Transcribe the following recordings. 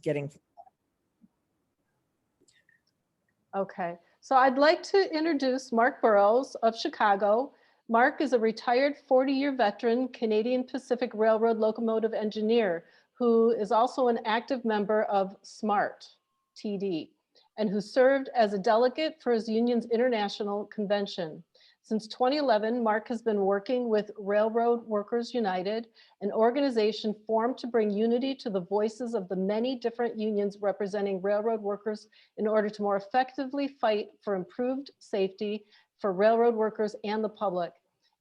getting. Okay, so I'd like to introduce Mark Burrows of Chicago. Mark is a retired 40-year veteran Canadian Pacific Railroad locomotive engineer who is also an active member of SMART TD and who served as a delegate for his union's international convention. Since 2011, Mark has been working with Railroad Workers United, an organization formed to bring unity to the voices of the many different unions representing railroad workers in order to more effectively fight for improved safety for railroad workers and the public.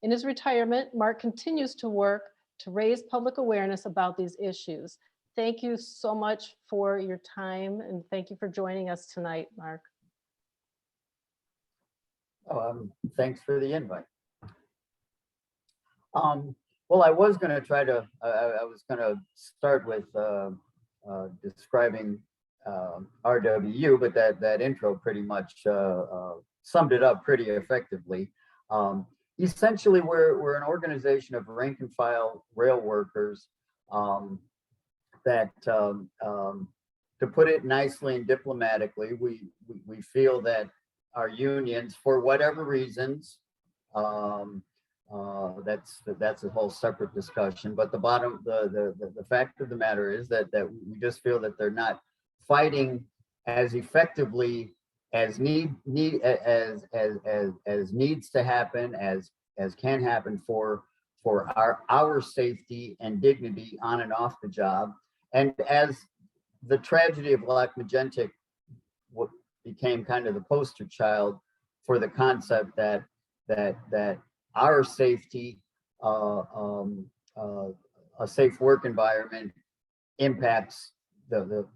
In his retirement, Mark continues to work to raise public awareness about these issues. Thank you so much for your time and thank you for joining us tonight, Mark. Thanks for the invite. Well, I was going to try to, I was going to start with describing RWU, but that intro pretty much summed it up pretty effectively. Essentially, we're an organization of rank and file rail workers that, to put it nicely and diplomatically, we feel that our unions, for whatever reasons, that's a whole separate discussion. But the fact of the matter is that we just feel that they're not fighting as effectively as needs to happen, as can happen for our safety and dignity on and off the job. And as the tragedy of Loch Magentic became kind of the poster child for the concept that our safety, a safe work environment, impacts the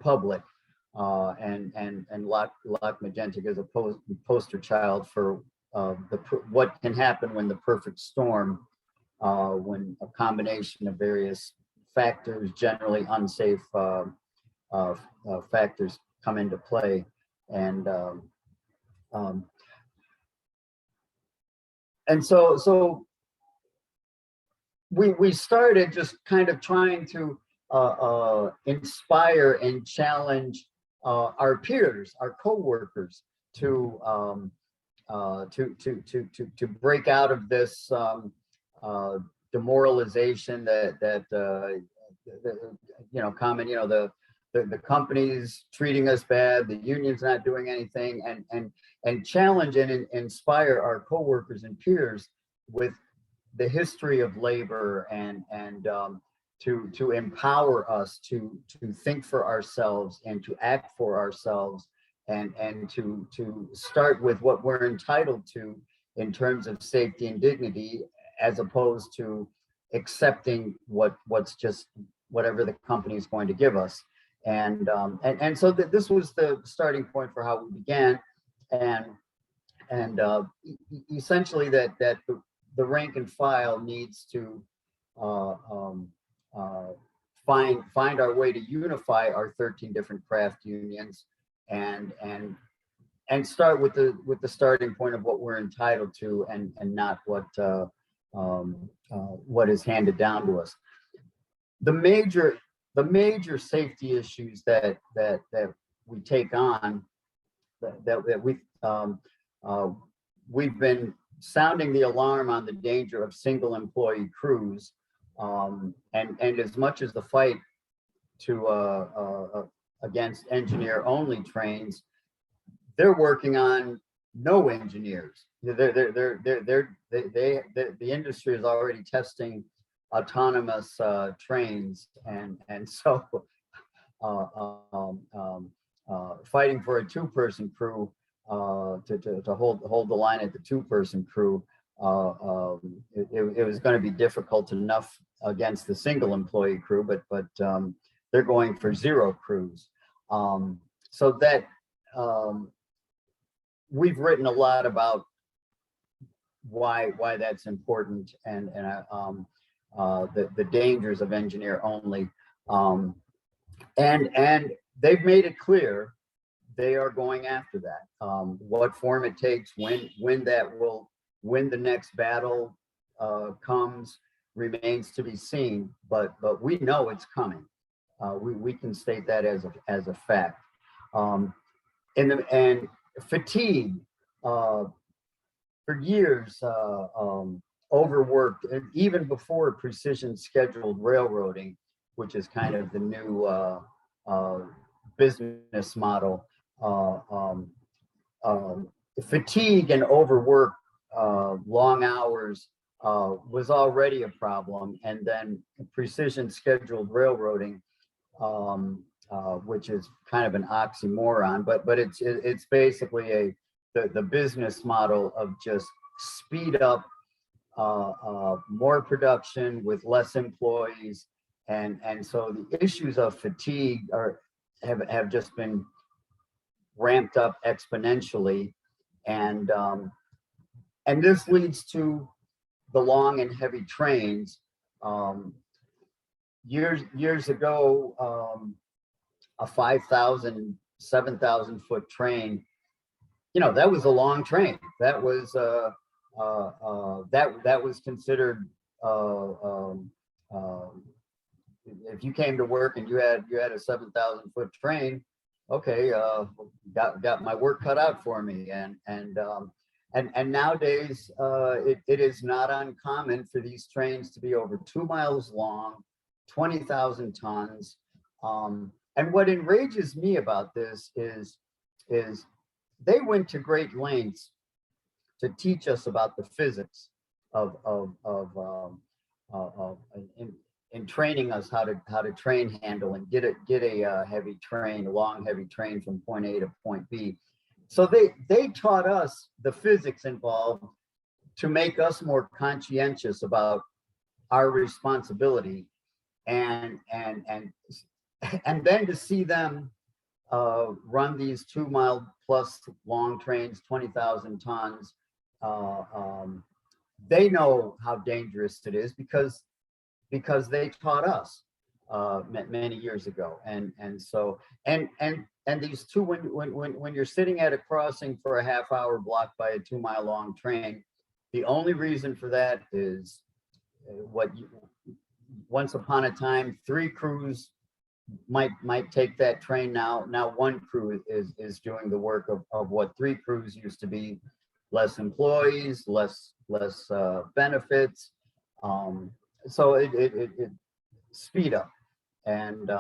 public, and Loch Magentic is a poster child for what can happen when the perfect storm, when a combination of various factors, generally unsafe factors, come into play. And so we started just kind of trying to inspire and challenge our peers, our co-workers, to break out of this demoralization that common, the company's treating us bad, the union's not doing anything, and challenge and inspire our co-workers and peers with the history of labor, and to empower us to think for ourselves and to act for ourselves, and to start with what we're entitled to in terms of safety and dignity, as opposed to accepting what's just whatever the company is going to give us. And so this was the starting point for how we began, and essentially that the rank and file needs to find our way to unify our 13 different craft unions, and start with the starting point of what we're entitled to, and not what is handed down to us. The major safety issues that we take on, that we've been sounding the alarm on the danger of single employee crews, and as much as the fight against engineer only trains, they're working on no engineers. The industry is already testing autonomous trains, and so fighting for a two-person crew, to hold the line at the two-person crew, it was going to be difficult enough against the single employee crew, but they're going for zero crews. So that we've written a lot about why that's important, and the dangers of engineer only, and they've made it clear they are going after that. What form it takes, when the next battle comes, remains to be seen, but we know it's coming. We can state that as a fact. And fatigue, for years, overworked, and even before precision scheduled railroading, which is kind of the new business model. Uh, um, Fatigue and overwork, long hours, was already a problem, and then precision scheduled railroading, which is kind of an oxymoron, but it's basically the business model of just speed up, more production with less employees, and so the issues of fatigue have just been ramped up exponentially, and this leads to the long and heavy trains. Um, years ago, a 5,000, 7,000 foot train, that was a long train. That was that was considered, if you came to work and you had a 7,000 foot train, okay, got my work cut out for me. And nowadays, it is not uncommon for these trains to be over 2 miles long, 20,000 tons. And what enrages me about this is they went to great lengths to teach us about the physics of in training us how to train handle and get a heavy train, a long heavy train from point A to point B. So they taught us the physics involved to make us more conscientious about our responsibility, and then to see them run these 2 mile plus long trains, 20,000 tons. They know how dangerous it is because they taught us many years ago. And these two, when you're sitting at a crossing for a half hour blocked by a 2 mile long train, the only reason for that is once upon a time, 3 crews might take that train. Now 1 crew is doing the work of what 3 crews used to be: less employees, less benefits. So it speed up, and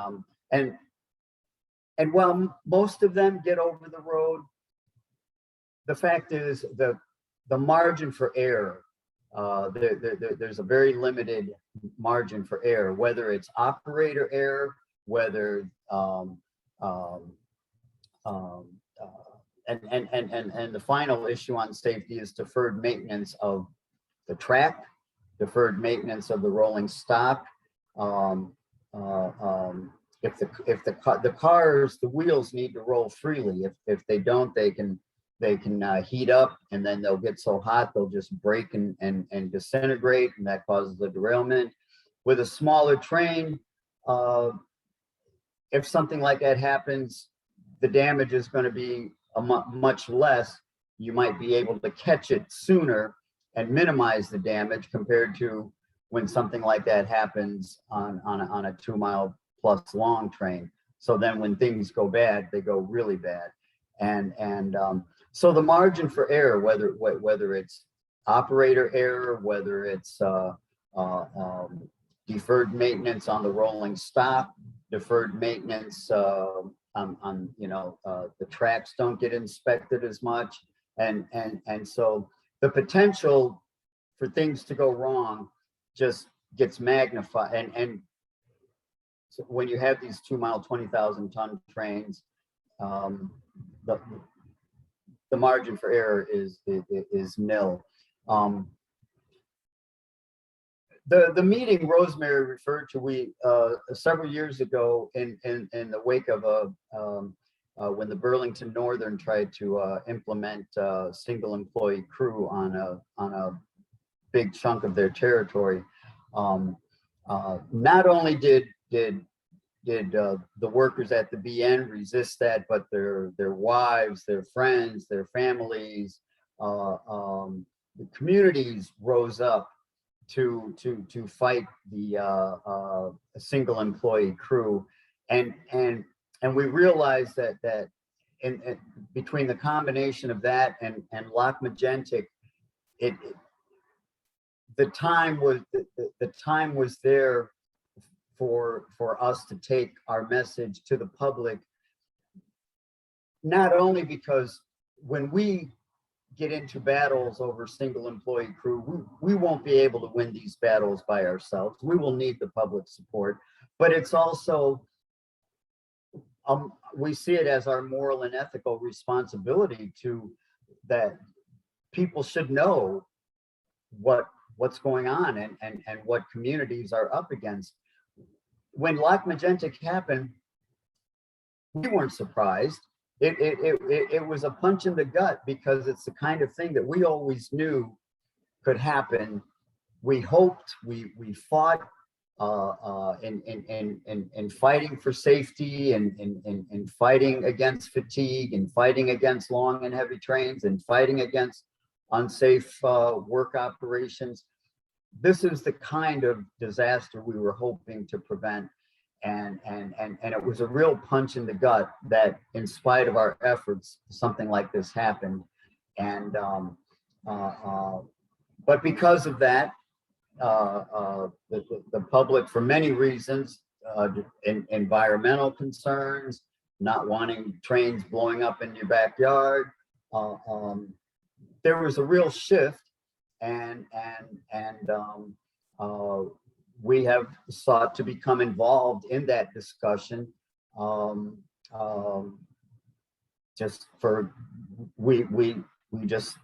while most of them get over the road, the fact is the margin for error, there's a very limited margin for error, whether it's operator error, whether and the final issue on safety is deferred maintenance of the track, deferred maintenance of the rolling stock. If the cars, the wheels need to roll freely. If they don't, they can heat up, and then they'll get so hot they'll just break and disintegrate, and that causes a derailment. With a smaller train, if something like that happens, the damage is going to be much less. You might be able to catch it sooner and minimize the damage compared to when something like that happens on a 2 mile plus long train. So then when things go bad, they go really bad. And so the margin for error, whether it's operator error, whether it's deferred maintenance on the rolling stock, deferred maintenance on the tracks don't get inspected as much, and so the potential for things to go wrong just gets magnified. And so when you have these 2 mile, 20,000 ton trains, the margin for error is nil. The meeting Rosemary referred to, several years ago in the wake of when the Burlington Northern tried to implement a single employee crew on a big chunk of their territory. Not only did the workers at the BN resist that, but their wives, their friends, their families, the communities rose up to fight the single employee crew. and we realized that in between the combination of that and Lock Magentic, it the time was the time was there for us to take our message to the public, not only because when we get into battles over single employee crew, we won't be able to win these battles by ourselves. We will need the public support, but it's also we see it as our moral and ethical responsibility to that people should know what's going on and what communities are up against. When Lock Magentic happened, we weren't surprised. It was a punch in the gut because it's the kind of thing that we always knew could happen. We hoped, we fought in fighting for safety and in fighting against fatigue and fighting against long and heavy trains and fighting against unsafe work operations. This is the kind of disaster we were hoping to prevent. And it was a real punch in the gut that in spite of our efforts, something like this happened. And but because of that, the public, for many reasons, environmental concerns, not wanting trains blowing up in your backyard, there was a real shift, and we have sought to become involved in that discussion. Just for we just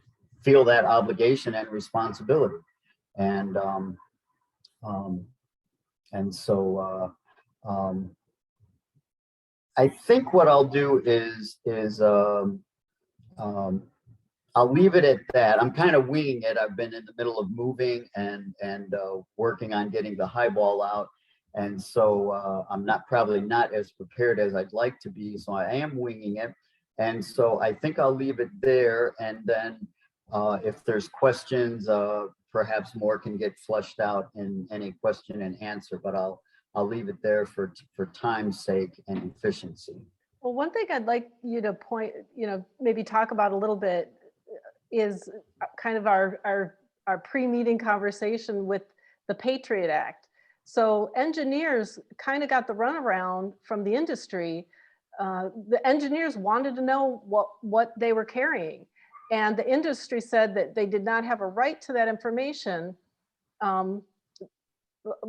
feel that obligation and responsibility, and so I think what I'll do is I'll leave it at that. I'm kind of winging it. I've been in the middle of moving and working on getting the highball out. And so I'm probably not as prepared as I'd like to be. So I am winging it. And so I think I'll leave it there. And then if there's questions, perhaps more can get fleshed out in any question and answer, but I'll leave it there for time's sake and efficiency. Well, one thing I'd like you to maybe talk about a little bit is kind of our pre-meeting conversation with the Patriot Act. So engineers kind of got the runaround from the industry. The engineers wanted to know what they were carrying. And the industry said that they did not have a right to that information. Well,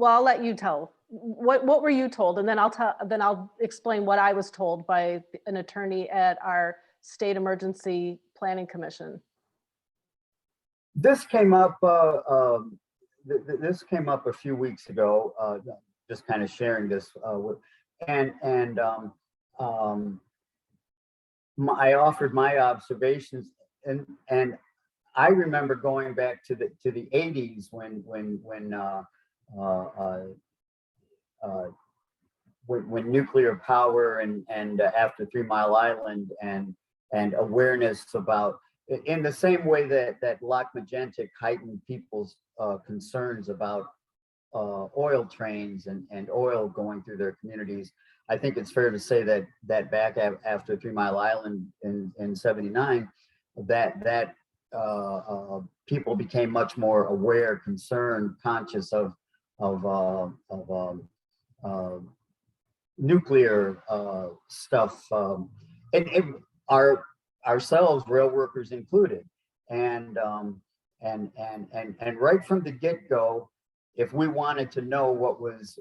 I'll let you tell. What were you told? And then I'll explain what I was told by an attorney at our State Emergency Planning Commission. This came up. This came up a few weeks ago. Just kind of sharing this, I offered my observations, and I remember going back to the 80s when nuclear power and after 3 Mile Island and awareness about, in the same way that Lock Magentic heightened people's concerns about oil trains and oil going through their communities. I think it's fair to say that back after 3 Mile Island in '79, that people became much more aware, concerned, conscious of nuclear stuff, and ourselves, rail workers included, and right from the get-go, if we wanted to know what was,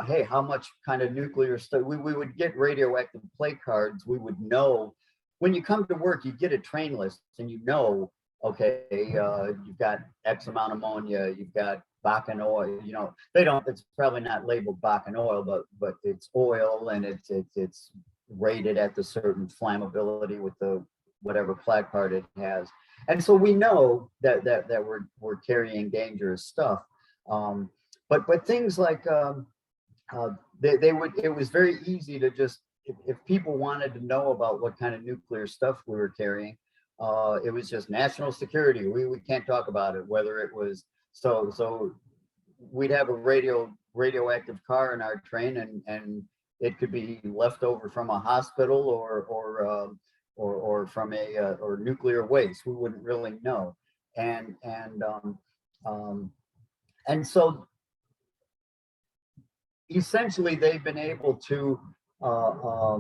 hey, how much kind of nuclear stuff, we would get radioactive play cards. We would know when you come to work, you get a train list, and okay, you've got X amount of ammonia, you've got Bakken oil. It's probably not labeled Bakken oil, but it's oil, and it's rated at the certain flammability with the whatever plaque card it has, and so we know that we're carrying dangerous stuff. But things like it was very easy to just, if people wanted to know about what kind of nuclear stuff we were carrying, it was just national security. We can't talk about it. Whether it was so we'd have a radioactive car in our train, and It could be left over from a hospital or from or nuclear waste. We wouldn't really know. And um, and so essentially they've been able to uh,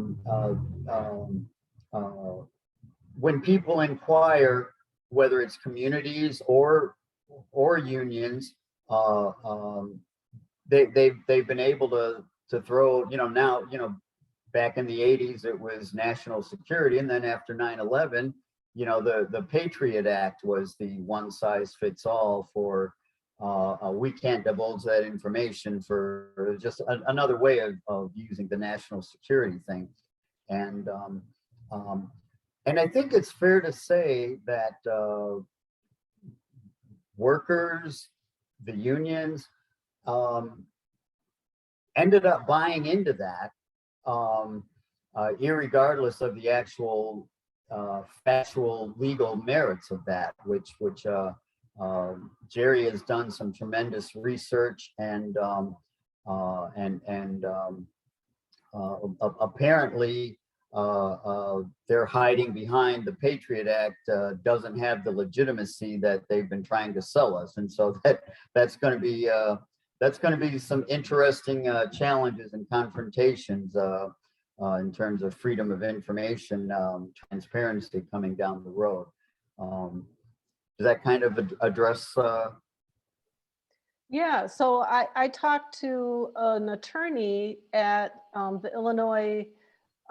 when people inquire, whether it's communities or unions, they've been able to throw, now, back in the 80s it was national security, and then after 9/11, the Patriot Act was the one size fits all for we can't divulge that information, for just another way of using the national security thing. And and I think it's fair to say that workers, the unions, ended up buying into that, irregardless of the actual factual legal merits of that, which Jerry has done some tremendous research, and apparently they're hiding behind the Patriot Act doesn't have the legitimacy that they've been trying to sell us, and so that's going to be some interesting challenges and confrontations in terms of freedom of information, transparency coming down the road. Does that kind of address? Yeah, so I talked to an attorney at the Illinois,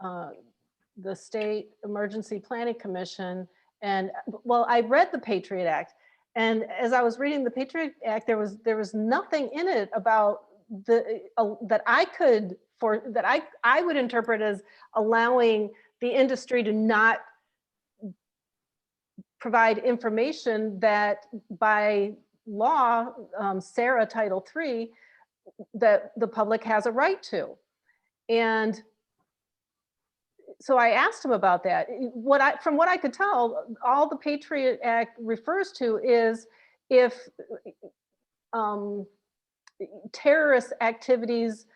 the State Emergency Planning Commission, and well, I read the Patriot Act, and as I was reading the Patriot Act, there was nothing in it about that I would interpret as allowing the industry to not provide information that by law, SARA Title III, that the public has a right to. And so I asked him about that. From what I could tell, all the Patriot Act refers to is if terrorist activities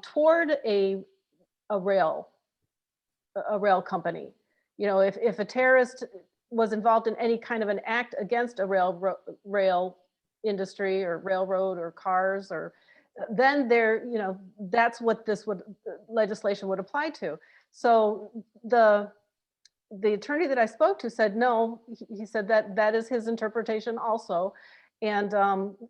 toward a rail company, if a terrorist was involved in any kind of an act against a rail industry or railroad or cars, or then that's what this legislation would apply to. So the attorney that I spoke to said no. He said that is his interpretation also, and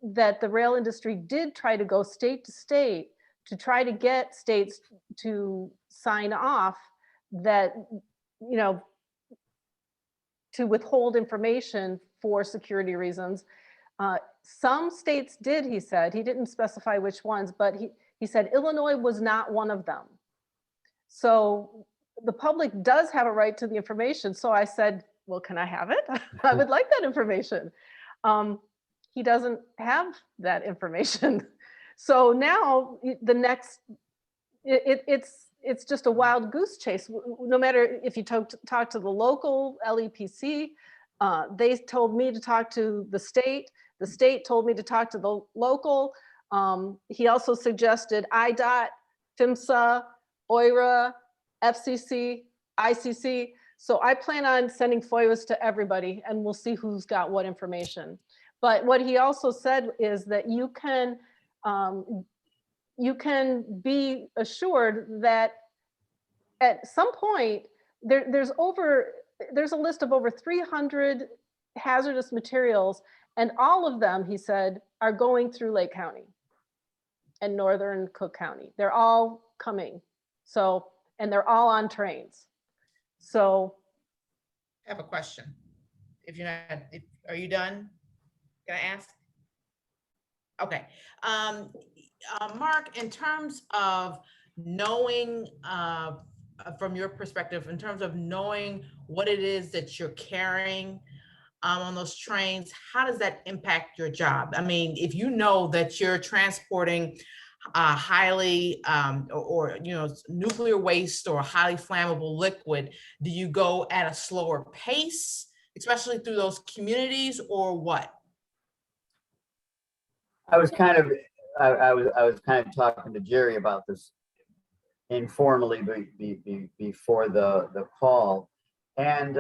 that the rail industry did try to go state to state to try to get states to sign off that to withhold information for security reasons. Some states did, he said. He didn't specify which ones, but he said Illinois was not one of them. So the public does have a right to the information. So I said, well, can I have it? I would like that information. He doesn't have that information. So now the next, it's just a wild goose chase. No matter if you talk to the local LEPC, they told me to talk to the state. The state told me to talk to the local. He also suggested IDOT, PHMSA, OIRA, FCC, ICC. So I plan on sending FOIAs to everybody, and we'll see who's got what information. But what he also said is that you can be assured that at some point there's a list of over 300 hazardous materials, and all of them, he said, are going through Lake County and northern Cook County. They're all coming. So, and they're all on trains. So I have a question. Are you done? Can I ask? Okay. Mark, in terms of knowing, from your perspective, in terms of knowing what it is that you're carrying on those trains, how does that impact your job? I mean, if you know that you're transporting highly or nuclear waste or highly flammable liquid, do you go at a slower pace, especially through those communities, or what? I was kind of I was kind of talking to Jerry about this informally before the call, and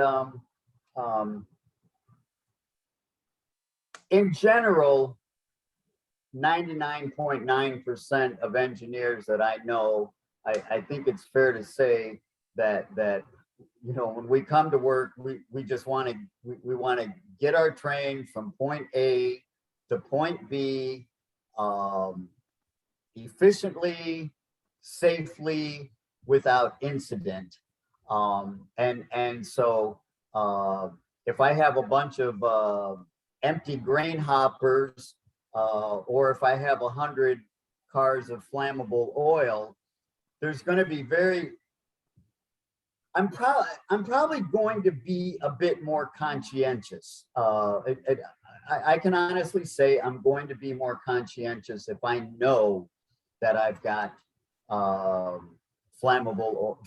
in general, 99.9% of engineers that I know, I think it's fair to say that when we come to work, we just want to we want to get our train from point A to point B efficiently, safely, without incident. And so if I have a bunch of empty grain hoppers, or if I have 100 cars of flammable oil, there's going to be I'm probably going to be a bit more conscientious. I can honestly say I'm going to be more conscientious if I know that I've got flammable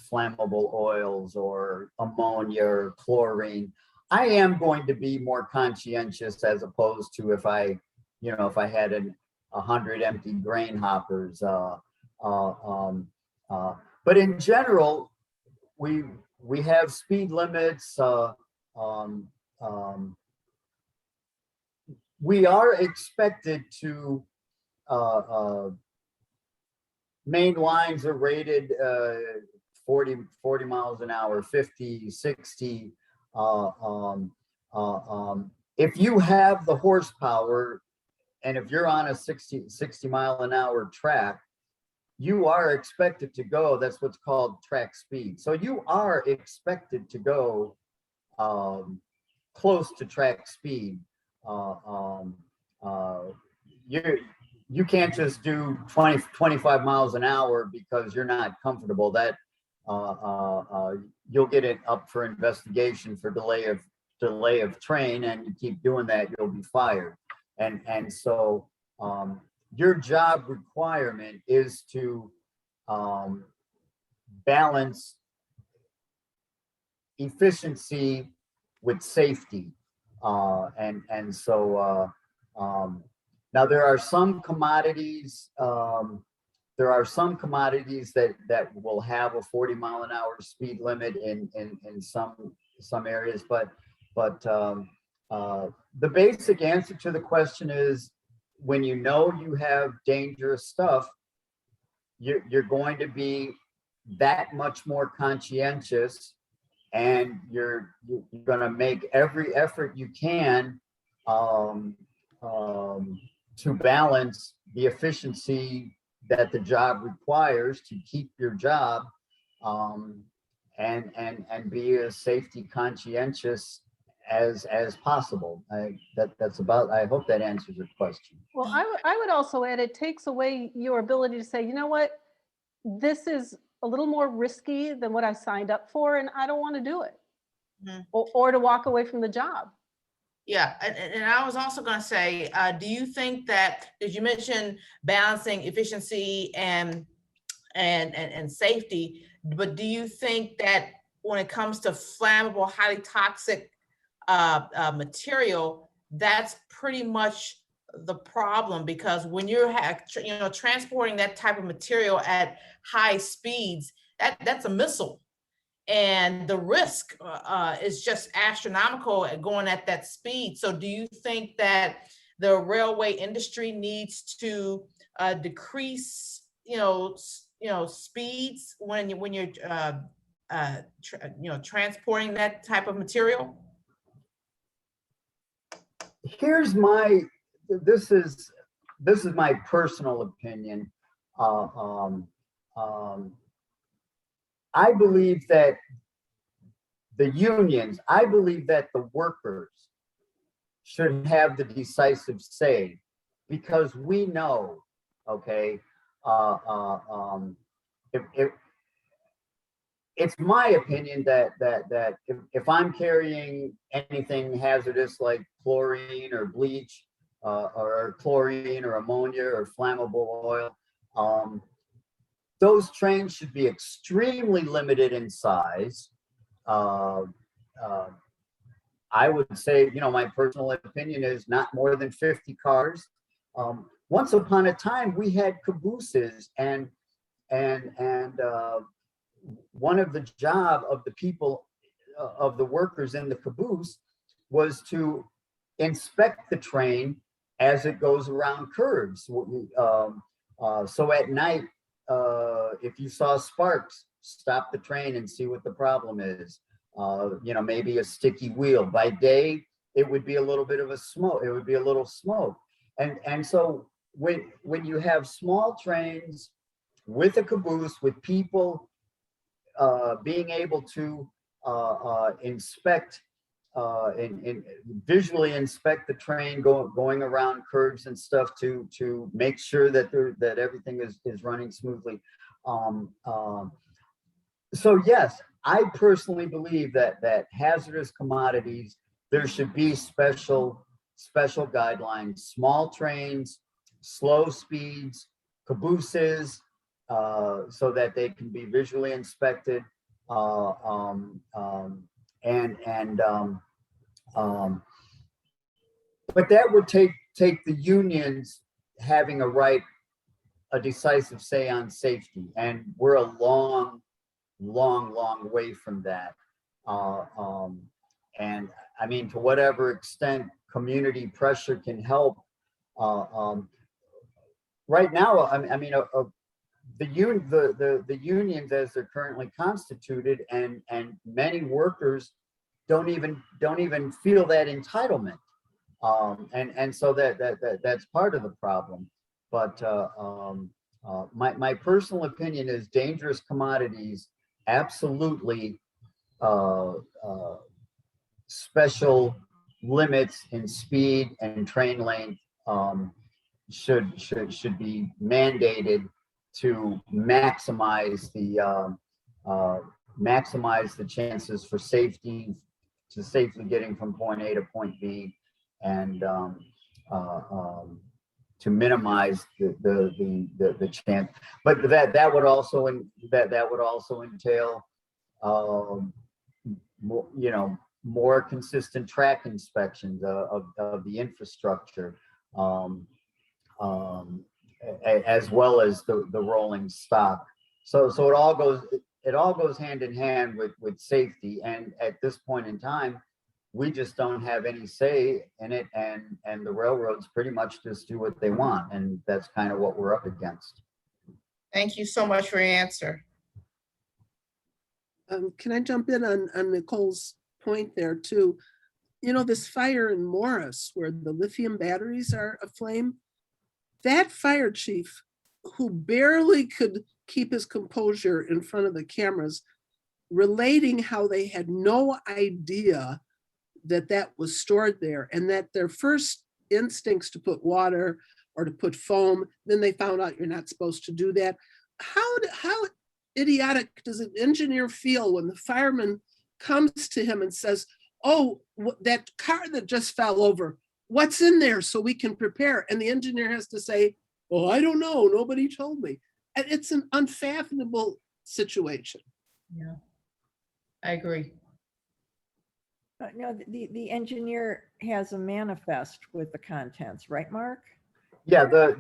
oils or ammonia or chlorine. I am going to be more conscientious as opposed to if I had 100 empty grain hoppers. But in general, we have speed limits. We are expected to, main lines are rated 40 miles an hour, 50, 60. If you have the horsepower, and if you're on a 60 mile an hour track, you are expected to go, that's what's called track speed. So you are expected to go close to track speed. You can't just do 25 miles an hour because you're not comfortable. That you'll get it up for investigation for delay of train, and you keep doing that, you'll be fired. And so your job requirement is to balance efficiency with safety. And so now there are some commodities that will have a 40 mile an hour speed limit in some areas, but the basic answer to the question is, when you know you have dangerous stuff, you're going to be that much more conscientious, and you're going to make every effort you can to balance the efficiency that the job requires to keep your job, and be as safety conscientious as possible. That's about, I hope that answers your question. Well, I would also add, it takes away your ability to say, you know what, this is a little more risky than what I signed up for, and I don't want to do it. Mm-hmm. or to walk away from the job. Yeah, and I was also going to say, do you think that, as you mentioned, balancing efficiency and safety, but do you think that when it comes to flammable, highly toxic material, that's pretty much the problem? Because when you're transporting that type of material at high speeds, that's a missile. And the risk is just astronomical at going at that speed. So do you think that the railway industry needs to decrease, speeds when you're transporting that type of material? Here's this is my personal opinion. I believe that the unions, I believe that the workers should have the decisive say, because we know, okay, it's my opinion that if I'm carrying anything hazardous like chlorine or bleach, or chlorine or ammonia or flammable oil, those trains should be extremely limited in size. I would say, my personal opinion is not more than 50 cars. once upon a time we had cabooses, and one of the job of the people, of the workers in the caboose, was to inspect the train as it goes around curves. So at night, if you saw sparks, stop the train and see what the problem is. Maybe a sticky wheel. By day, it would be a little bit of a smoke. It would be a little smoke. And so when you have small trains with a caboose, with people being able to inspect and visually inspect the train going around curves and stuff to make sure that everything is running smoothly. So yes, I personally believe that hazardous commodities, there should be special guidelines, small trains, slow speeds, cabooses, so that they can be visually inspected. But that would take the unions having a decisive say on safety, and we're a long way from that. And I mean, to whatever extent community pressure can help, right now, I mean, the unions as they're currently constituted, and many workers don't even feel that entitlement, and so that's part of the problem. But my personal opinion is dangerous commodities, absolutely, special limits in speed and train length should be mandated to maximize the chances for safety, to safely getting from point A to point B, and to minimize the chance. But that would also entail more consistent track inspections of the infrastructure, as well as the rolling stock. So it all goes hand in hand with safety. And at this point in time, we just don't have any say in it, and the railroads pretty much just do what they want, and that's kind of what we're up against. Thank you so much for your answer. Can I jump in on Nicole's point there too? This fire in Morris where the lithium batteries are aflame, that fire chief, who barely could keep his composure in front of the cameras, relating how they had no idea that was stored there, and that their first instincts to put water or to put foam, then they found out you're not supposed to do that. How idiotic does an engineer feel when the fireman comes to him and says, oh, that car that just fell over, what's in there so we can prepare? And the engineer has to say, oh, I don't know, nobody told me. And it's an unfathomable situation. Yeah, I agree. No, the engineer has a manifest with the contents, right, Mark? Yeah, the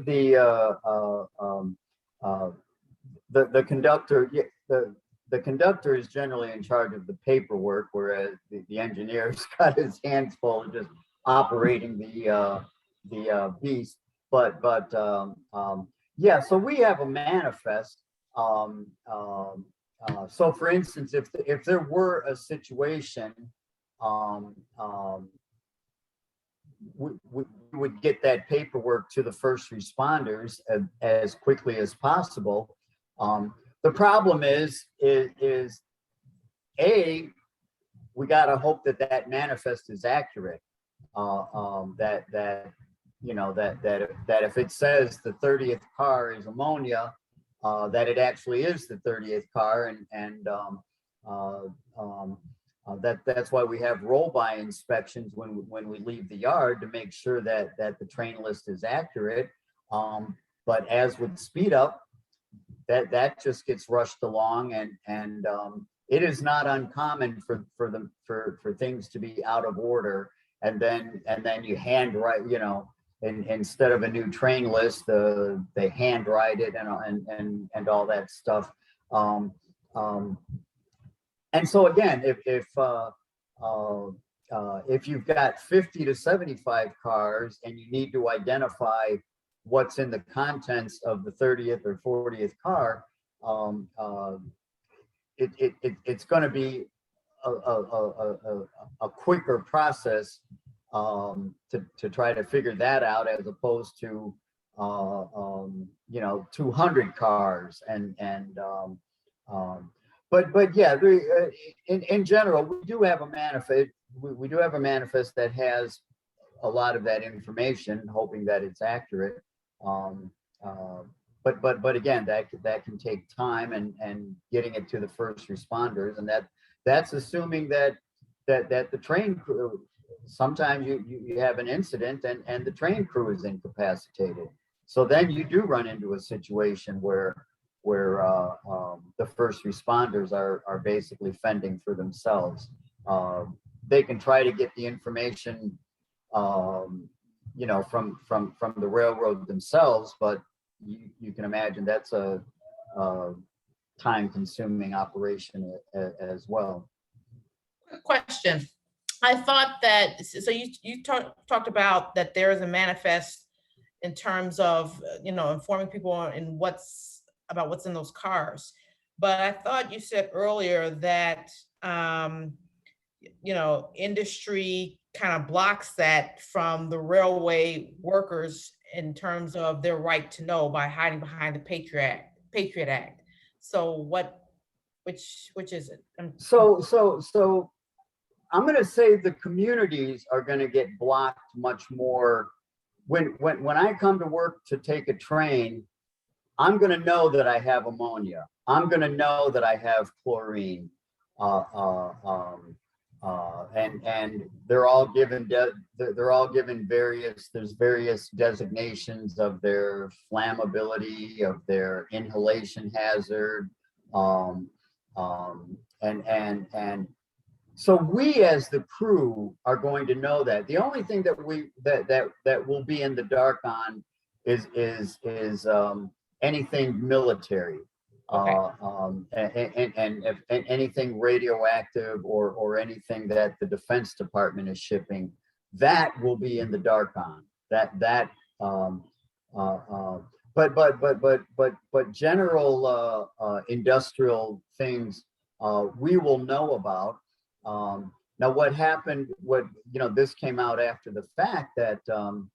conductor, the conductor is generally in charge of the paperwork, whereas the engineer's got his hands full just operating the beast. But yeah, so we have a manifest. So for instance, if there were a situation, we would get that paperwork to the first responders as quickly as possible. The problem is A, we got to hope that manifest is accurate. That if it says the 30th car is ammonia, that it actually is the 30th car, and that's why we have roll-by inspections when we leave the yard, to make sure that the train list is accurate. But as with speed up, that just gets rushed along, and it is not uncommon for things to be out of order, and then you handwrite, instead of a new train list, they handwrite it and all that stuff. And so again, if you've got 50 to 75 cars and you need to identify what's in the contents of the 30th or 40th car, it's going to be a quicker process to try to figure that out, as opposed to 200 cars but yeah, in general, we do have a manifest. We do have a manifest that has a lot of that information, hoping that it's accurate. But again, that can take time and getting it to the first responders, and that's assuming that the train crew. Sometimes you have an incident and the train crew is incapacitated. So then you do run into a situation where the first responders are basically fending for themselves. They can try to get the information, from the railroad themselves, but you can imagine that's a time-consuming operation as well. Question. I thought that, so you talked about that there is a manifest in terms of, informing people in about what's in those cars. But I thought you said earlier that, industry kind of blocks that from the railway workers in terms of their right to know by hiding behind the Patriot Act. So which is it? So I'm going to say the communities are going to get blocked much more. When I come to work to take a train, I'm going to know that I have ammonia. I'm going to know that I have chlorine, and they're all given various designations of their flammability, of their inhalation hazard, and so we as the crew are going to know that. The only thing that will be in the dark on is anything military, and if anything radioactive or anything that the Defense Department is shipping, that will be in the dark on but general industrial things we will know about. Now, what happened? This came out after the fact that the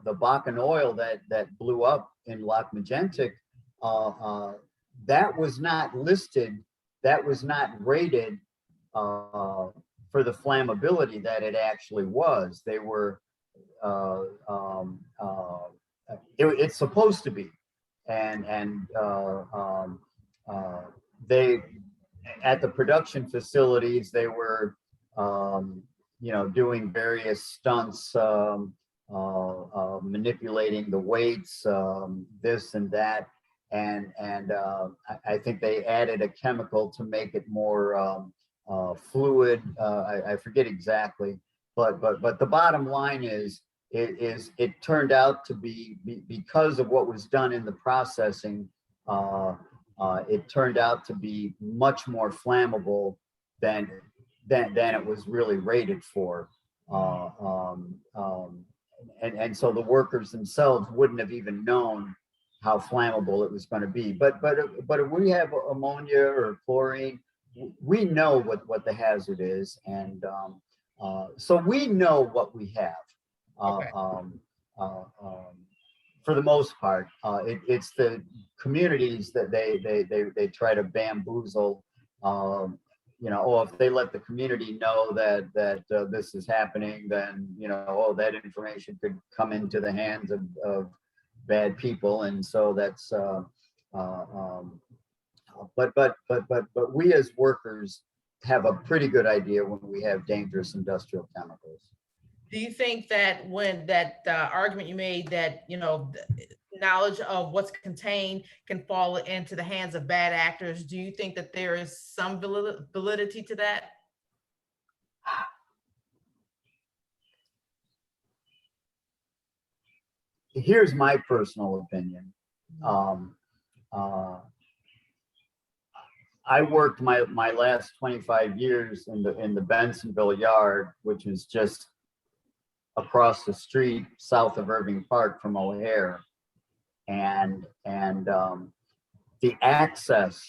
Bakken oil that blew up in Lac Magentic, that was not listed, that was not rated for the flammability that it actually was. They were, it's supposed to be, and they, at the production facilities, they were, doing various stunts, manipulating the weights, this and that, and I think they added a chemical to make it more fluid. I forget exactly, but the bottom line is it turned out to be, because of what was done in the processing. It turned out to be much more flammable than it was really rated for, and so the workers themselves wouldn't have even known how flammable it was going to be. But if we have ammonia or chlorine, we know what the hazard is, and so we know what we have. For the most part, it's the communities that they try to bamboozle. If they let the community know that this is happening, then that information could come into the hands of bad people, and so that's. But we as workers have a pretty good idea when we have dangerous industrial chemicals. Do you think that when that argument you made that, knowledge of what's contained can fall into the hands of bad actors, do you think that there is some validity to that? here's my personal opinion. I worked my last 25 years in the Bensonville yard, which is just across the street south of Irving Park from O'Hare, and the access.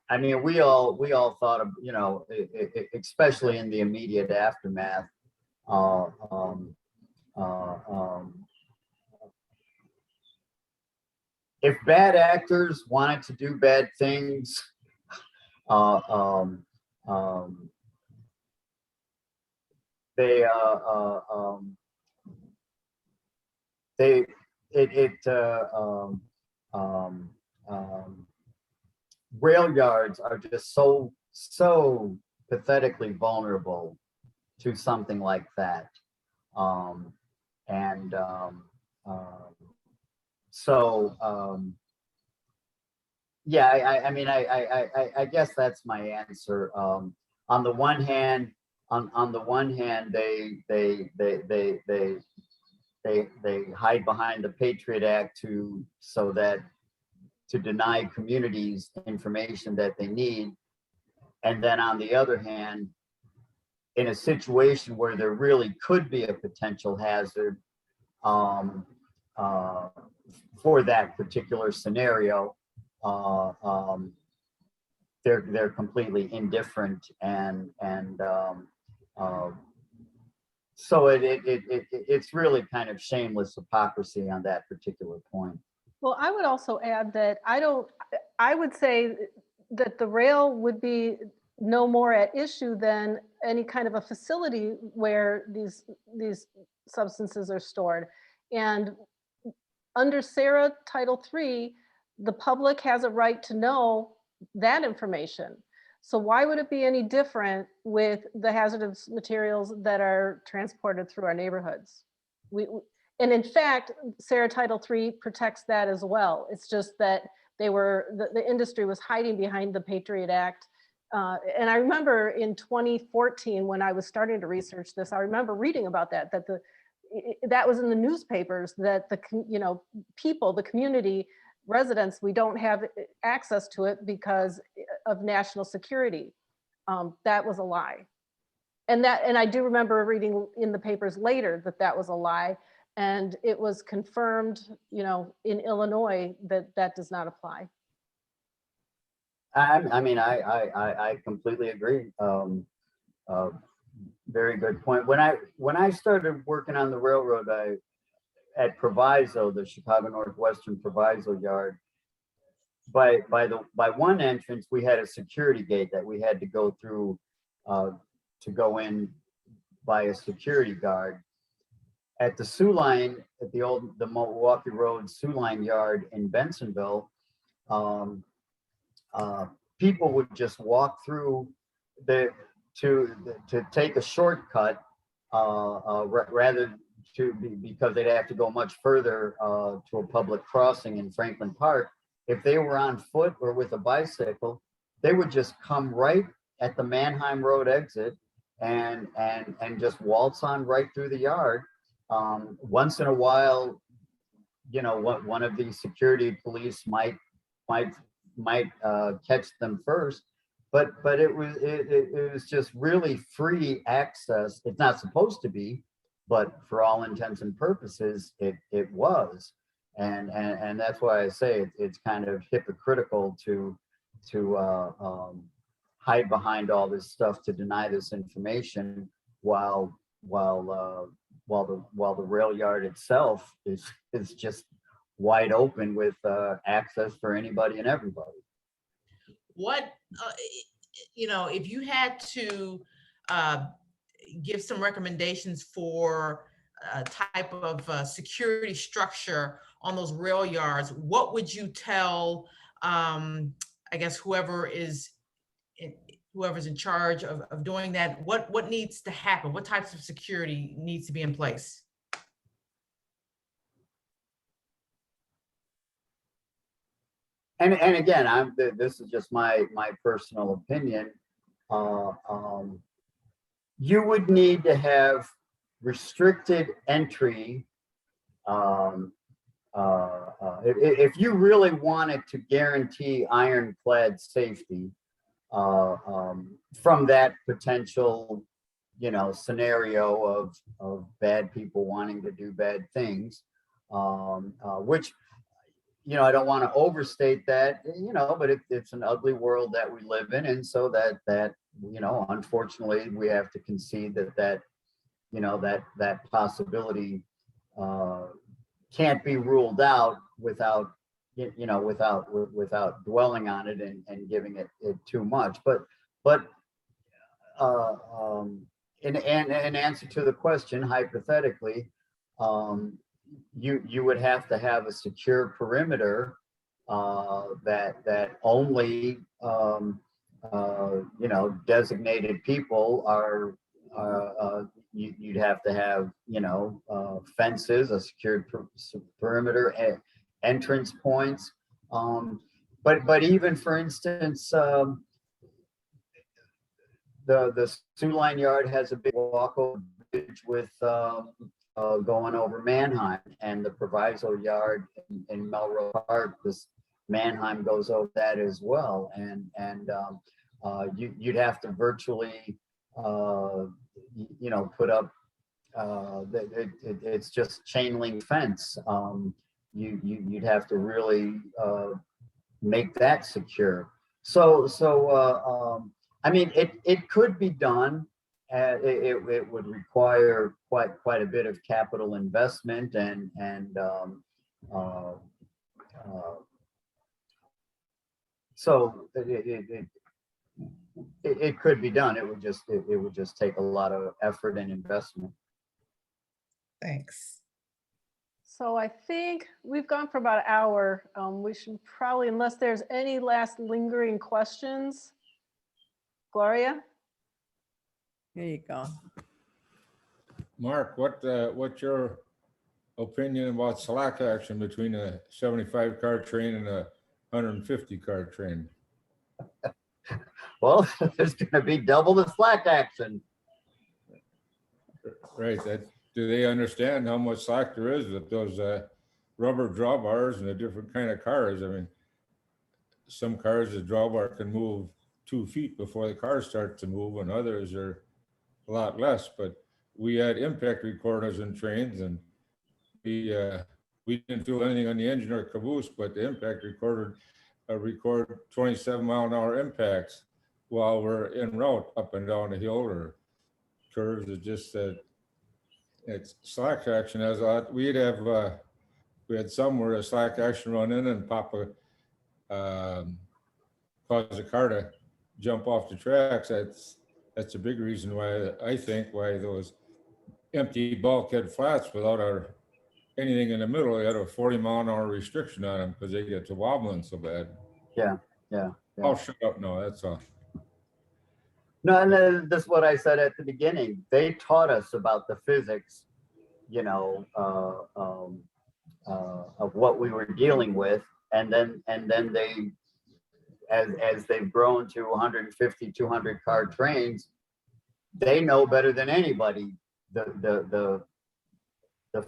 I mean, we all thought of, you know, especially in the immediate aftermath. If bad actors wanted to do bad things, they rail yards are just so pathetically vulnerable to something like that. Yeah, I mean, I guess that's my answer. On the one hand, they hide behind the Patriot Act to deny communities information that they need. And then on the other hand, in a situation where there really could be a potential hazard for that particular scenario, they're completely indifferent, and so it's really kind of shameless hypocrisy on that particular point. Well, I would also add that I would say that the rail would be no more at issue than any kind of a facility where these substances are stored. And under SARA Title III, the public has a right to know that information. So why would it be any different with the hazardous materials that are transported through our neighborhoods? And in fact, SARA Title III protects that as well. It's just that the industry was hiding behind the Patriot Act. And I remember in 2014, when I was starting to research this, I remember reading about that was in the newspapers, that the people, the community residents, we don't have access to it because of national security. That was a lie. And I do remember reading in the papers later that was a lie. And it was confirmed, in Illinois that does not apply. I mean, I completely agree. Very good point. When I started working on the railroad, at Proviso, the Chicago Northwestern Proviso yard, by one entrance, we had a security gate that we had to go through to go in by a security guard. At the Sioux Line, at the Milwaukee Road Sioux Line yard in Bensonville, people would just walk through to take a shortcut because they'd have to go much further to a public crossing in Franklin Park. If they were on foot or with a bicycle, they would just come right at the Manheim Road exit and just waltz on right through the yard. Once in a while, one of the security police might catch them first, but it was just really free access. It's not supposed to be, but for all intents and purposes, it was, and that's why I say it's kind of hypocritical to hide behind all this stuff to deny this information while the rail yard itself is just wide open with access for anybody and everybody. What, if you had to give some recommendations for a type of security structure on those rail yards, what would you tell, I guess, whoever's in charge of doing that? What needs to happen? What types of security needs to be in place? And again, this is just my personal opinion. You would need to have restricted entry If you really wanted to guarantee ironclad safety from that potential, scenario of bad people wanting to do bad things, which, I don't want to overstate that, but it's an ugly world that we live in. And so that, unfortunately, we have to concede that possibility can't be ruled out without dwelling on it and giving it too much. But in answer to the question, hypothetically, you would have to have a secure perimeter that only designated people are. You'd have to have fences, a secured perimeter, entrance points. But even, for instance, the Sioux Line Yard has a big walkover bridge with going over Manheim, and the Proviso Yard in Melrose Park, this Manheim goes over that as well. And you'd have to virtually put up it's just chain link fence. You'd have to really make that secure. So I mean, it could be done. It would require quite a bit of capital investment, and so it could be done. It would just take a lot of effort and investment. Thanks. So I think we've gone for about an hour. We should probably, unless there's any last lingering questions. Gloria? Here you go. Mark, what's your opinion about slack action between a 75 car train and a 150 car train? Well, there's going to be double the slack action. Right. Do they understand how much slack there is with those rubber drawbars and the different kind of cars? I mean, some cars, the drawbar can move 2 feet before the car starts to move, and others are a lot less. But we had impact recorders in trains, and we didn't feel anything on the engine or caboose, but the impact recorder record 27-mile-an-hour impacts while we're en route up and down the hill or curves. It's just that it's slack action has a lot. We had some where a slack action run in and pop cause a car to jump off the tracks. That's a big reason why I think why those empty bulkhead flats without anything in the middle, they had a 40-mile-an-hour restriction on them because they get to wobbling so bad. Yeah. I'll shut up now, that's all. No, and that's what I said at the beginning. They taught us about the physics, of what we were dealing with, and then they, as they've grown to 150, 200 car trains, they know better than anybody the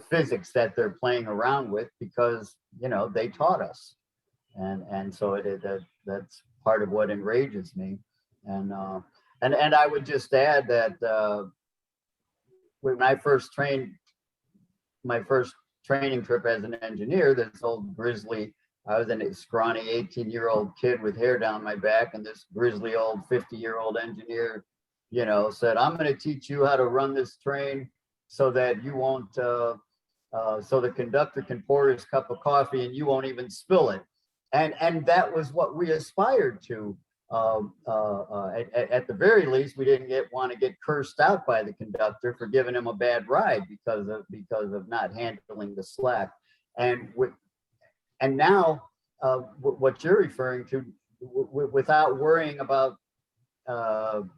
physics that they're playing around with, because they taught us, and so that's part of what enrages me. And I would just add that when I first trained, my first training trip as an engineer, this old grizzly, I was a scrawny 18-year-old kid with hair down my back, and this grizzly old 50-year-old engineer, said, "I'm going to teach you how to run this train so that you won't, so the conductor can pour his cup of coffee and you won't even spill it." And that was what we aspired to. At the very least, we didn't want to get cursed out by the conductor for giving him a bad ride because of not handling the slack. And now what you're referring to, without worrying about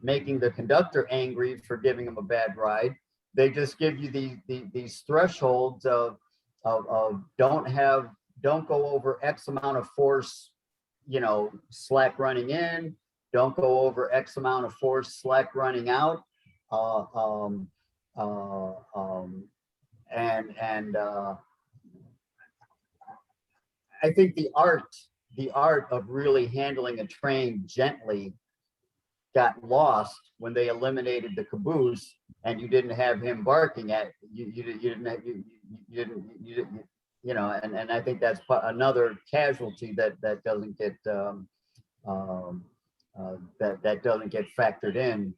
making the conductor angry for giving him a bad ride, they just give you these thresholds of don't go over X amount of force, slack running in, don't go over X amount of force slack running out, I think the art of really handling a train gently got lost when they eliminated the caboose and you didn't have him barking at you didn't, you know, and I think that's another casualty that doesn't get that doesn't get factored in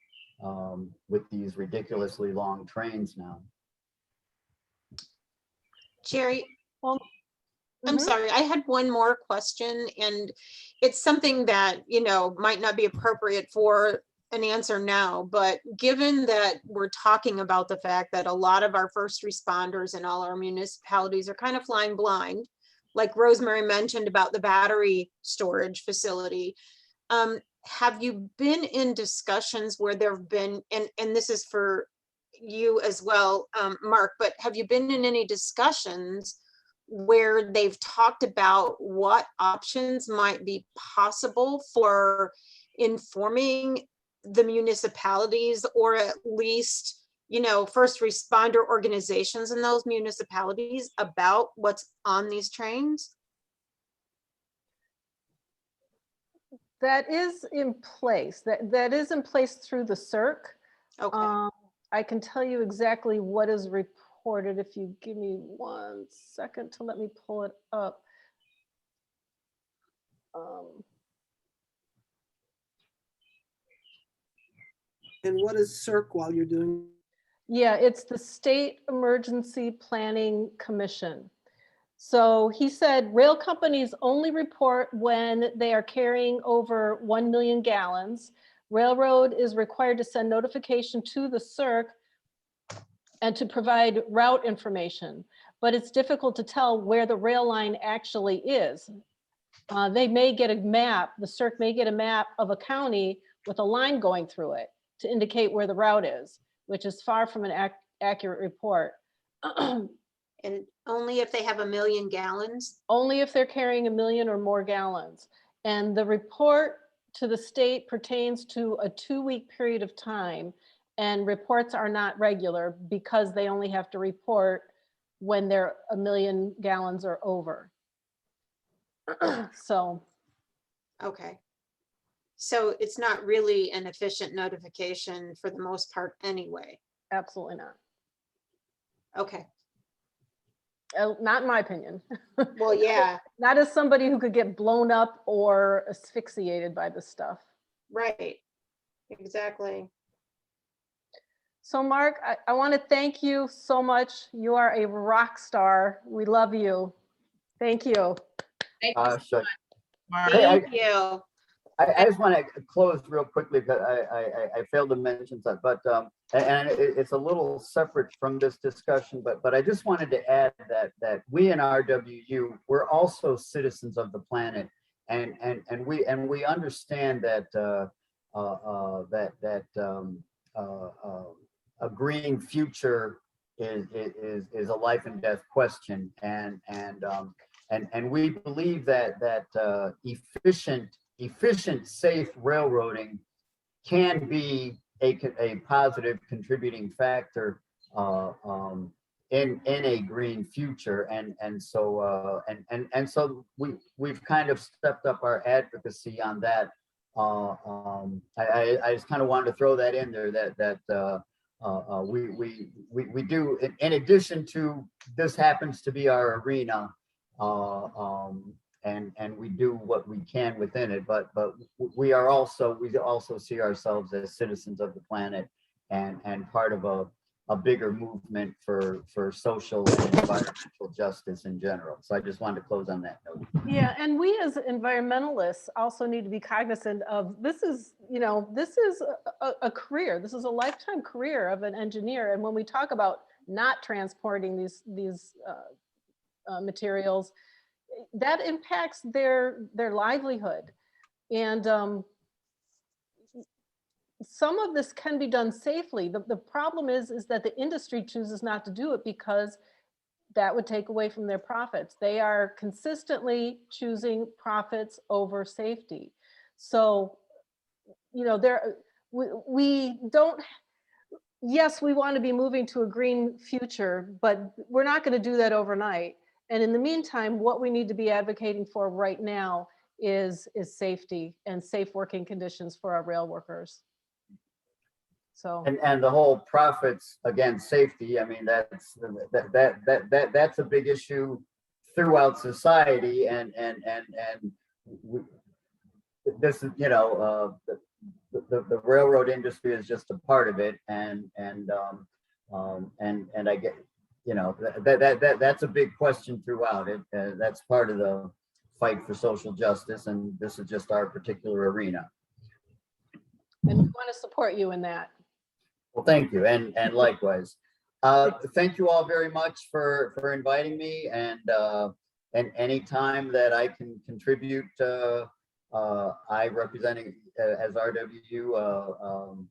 with these ridiculously long trains now. Jerry, Well, I'm mhm. sorry, I had one more question, and it's something that, you know, might not be appropriate for an answer now, but given that we're talking about the fact that a lot of our first responders in all our municipalities are kind of flying blind, like Rosemary mentioned about the battery storage facility, have you been in discussions where there have been, and this is for you as well, Mark, but have you been in any discussions where they've talked about what options might be possible for informing the municipalities, or at least, you know, first responder organizations in those municipalities about what's on these trains? That is in place. That is in place through the CERC. Okay, I can tell you exactly what is reported if you give me 1 second to let me pull it up. And what is CERC while you're doing? Yeah, it's the State Emergency Planning Commission. So he said rail companies only report when they are carrying over 1 million gallons. Railroad is required to send notification to the CERC and to provide route information, but it's difficult to tell where the rail line actually is. They may get a map, the CERC may get a map of a county with a line going through it to indicate where the route is, which is far from an accurate report. and only if they have 1 million gallons? Only if they're carrying 1 million or more gallons. And the report to the state pertains to a 2-week period of time, and reports are not regular because they only have to report when they're 1 million gallons or over. So, Okay. So it's not really an efficient notification for the most part anyway. absolutely not. Okay, Not in my opinion. well, yeah, Not as somebody who could get blown up or asphyxiated by this stuff. right, exactly. So Mark, I want to thank you so much. You are a rock star. We love you. Thank you. Thank you so So much, Mark. Hey, Thank you. I just want to close real quickly because I failed to mention that, but and it's a little separate from this discussion, but I just wanted to add that we in RWU, we're also citizens of the planet, and we understand that a green future is a life and death question, and we believe that efficient, safe railroading can be a positive contributing factor in a green future, and so we've kind of stepped up our advocacy on that. I just kind of wanted to throw that in there, that we do, in addition to, this happens to be our arena, and we do what we can within it, but we also see ourselves as citizens of the planet, and part of a bigger movement for social and environmental justice in general. So I just wanted to close on that note. Yeah, and we as environmentalists also need to be cognizant of, this is a career. This is a lifetime career of an engineer. And when we talk about not transporting these materials, that impacts their livelihood. And some of this can be done safely. The problem is that the industry chooses not to do it because that would take away from their profits. They are consistently choosing profits over safety. So, you know, we don't, yes, we want to be moving to a green future, but we're not going to do that overnight. And in the meantime, what we need to be advocating for right now is safety and safe working conditions for our rail workers. So, And the whole profits against safety, I mean, that's a big issue throughout society, and we, this is, you know, the railroad industry is just a part of it, and I get, you know, that's a big question throughout it. That's part of the fight for social justice, and this is just our particular arena. and we want to support you in that. Well, thank you, and likewise. Thank you all very much for inviting me, and any time that I can contribute, I representing as RWU,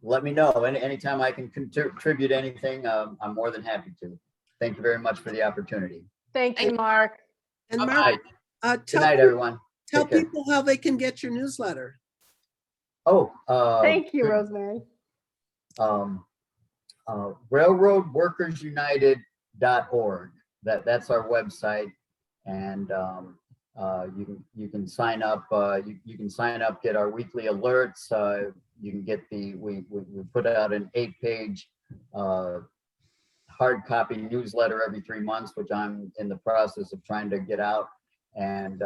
let me know. Anytime I can contribute anything, I'm more than happy to. Thank you very much for the opportunity. Thank you, Mark. And Bye-bye. Mark, Good night, everyone. tell Take care. people how they can get your newsletter. Oh, Thank you, Rosemary. railroadworkersunited.org. That's our website, and you can sign up. You can sign up, get our weekly alerts. You can get we put out an 8-page hard copy newsletter every 3 months, which I'm in the process of trying to get out, and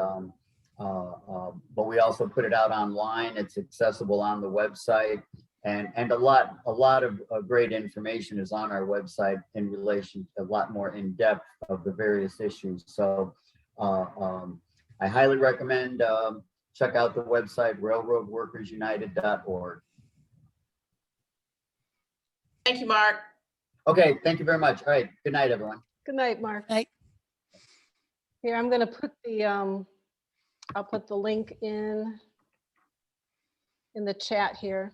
but we also put it out online. It's accessible on the website, and a lot of great information is on our website in relation to a lot more in depth of the various issues. So I highly recommend check out the website railroadworkersunited.org. Thank you, Mark. Okay, thank you very much. All right, good night, everyone. Good night, Mark. Night. Here, I'm going to put the, I'll put the link in the chat here.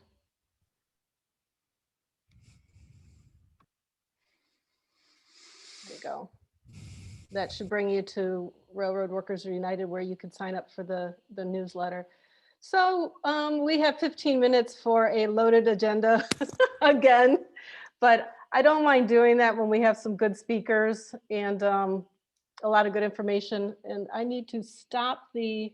There you go. That should bring you to Railroad Workers United, where you can sign up for the newsletter. So we have 15 minutes for a loaded agenda again, but I don't mind doing that when we have some good speakers and a lot of good information. And I need to stop the